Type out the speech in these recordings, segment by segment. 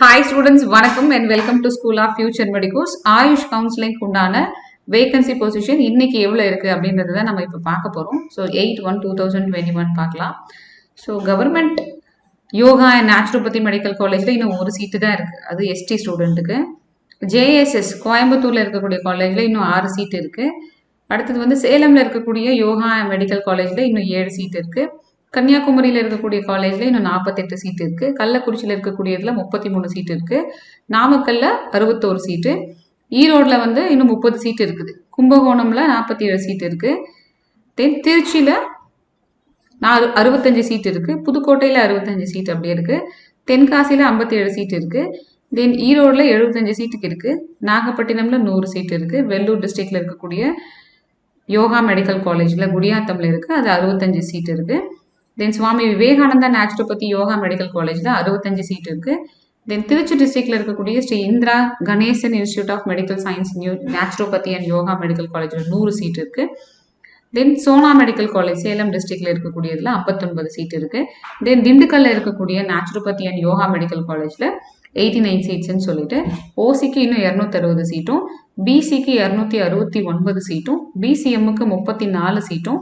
Hi students, வணக்கம் and welcome to School of Future Medicos. AYUSH counselling உண்டான vacancy position இன்னைக்கு எவ்வளோ இருக்கு அப்படின்றத நம்ம இப்போ பார்க்க போகிறோம். ஸோ 8/1/2021 பார்க்கலாம். So government yoga and naturopathy medical காலேஜில் இன்னும் ஒரு சீட்டு தான் இருக்குது. அது எஸ்டி ஸ்டூடெண்ட்டுக்கு. ஜேஎஸ்எஸ் கோயம்புத்தூரில் இருக்கக்கூடிய காலேஜில் இன்னும் 6 சீட்டு இருக்குது. அடுத்தது வந்து சேலமில் இருக்கக்கூடிய யோகா மெடிக்கல் காலேஜில் இன்னும் 7 சீட்டு இருக்குது. கன்னியாகுமரியில் இருக்கக்கூடிய காலேஜில் இன்னும் 48 சீட்டு இருக்குது. கள்ளக்குறிச்சியில் இருக்கக்கூடியதில் 33 சீட்டு இருக்குது. நாமக்கல்ல 61 சீட்டு. ஈரோடில் வந்து இன்னும் 30 சீட்டு இருக்குது. கும்பகோணமில் 47 சீட்டு இருக்குது. தென் திருச்சியில் 65 சீட்டு இருக்குது. புதுக்கோட்டையில் 65 சீட்டு அப்படியே இருக்குது. தென்காசியில் 57 சீட்டு இருக்குது. தென் ஈரோடில் 75 சீட்டுக்கு இருக்குது. நாகப்பட்டினம்ல 100 சீட்டு இருக்குது. வெள்ளூர் டிஸ்ட்ரிக்டில் இருக்கக்கூடிய யோகா மெடிக்கல் காலேஜில் குடியாத்தமில் இருக்குது. அது 65 சீட்டு இருக்குது. Then Swami Vivekananda naturopathy yoga medical காலேஜில் 65 சீட் இருக்குது. தென் திருச்சி டிஸ்ட்ரிக்டில் இருக்கக்கூடிய Sri Indira Ganesan institute of medical science naturopathy and yoga medical காலேஜில் 100 சீட் இருக்குது. Then Sona medical college Salem டிஸ்ட்ரிக்டில் இருக்கக்கூடியதில் 59 சீட் இருக்குது. தென் திண்டுக்கல்ல இருக்கக்கூடிய நேச்சுரோபதி அண்ட் யோகா மெடிக்கல் காலேஜில் 89 சீட்ஸ்ன்னு சொல்லிட்டு ஓசிக்கு இன்னும் 260 சீட்டும், பிசிக்கு 269 சீட்டும், பிசிஎம்முக்கு 34 சீட்டும்,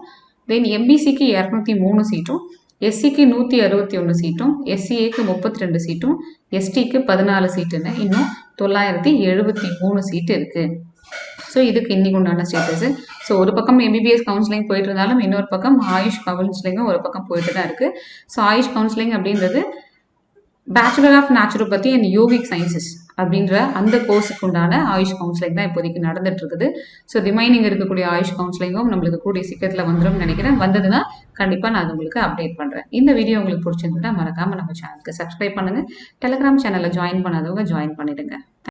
தென் எம்பிசிக்கு 203 சீட்டும், எஸ்சிக்கு 161 சீட்டும், எஸ்சிஏக்கு 32 சீட்டும், எஸ்டிக்கு 14 சீட்டுன்னு இன்னும் 973 சீட்டு இருக்கு. ஸோ இதுக்கு இன்னைக்கு உண்டான ஸ்டேட்டஸ். ஸோ ஒரு பக்கம் எம்பிபிஎஸ் கவுன்சிலிங் போயிட்டு இருந்தாலும் இன்னொரு பக்கம் ஆயுஷ் கவுன்சிலிங்கும் ஒரு பக்கம் போயிட்டு தான் இருக்கு. ஸோ ஆயுஷ் கவுன்சிலிங் அப்படின்றது bachelor of naturopathy and yogic sciences அப்படின்ற அந்த கோர்ஸுக்கு உண்டான ஆயுஷ் கவுன்சிலிங் தான் இப்போதைக்கு நடந்துட்டு இருக்குது. ஸோ ரிமைனிங் இருக்கக்கூடிய ஆயுஷ் கவுன்சிலிங்கும் நம்மளுக்கு கூடிய சீக்கிரத்தில் வந்துடும் நினைக்கிறேன். வந்ததுன்னா கண்டிப்பாக நான் உங்களுக்கு அப்டேட் பண்ணுறேன். இந்த வீடியோ உங்களுக்கு பிடிச்சிருந்தா மறக்காமல் நம்ம சேனலுக்கு சப்ஸ்கிரைப் பண்ணுங்கள். டெலிகிராம் சேனலில் ஜாயின் பண்ணாதவங்க ஜாயின் பண்ணிடுங்க.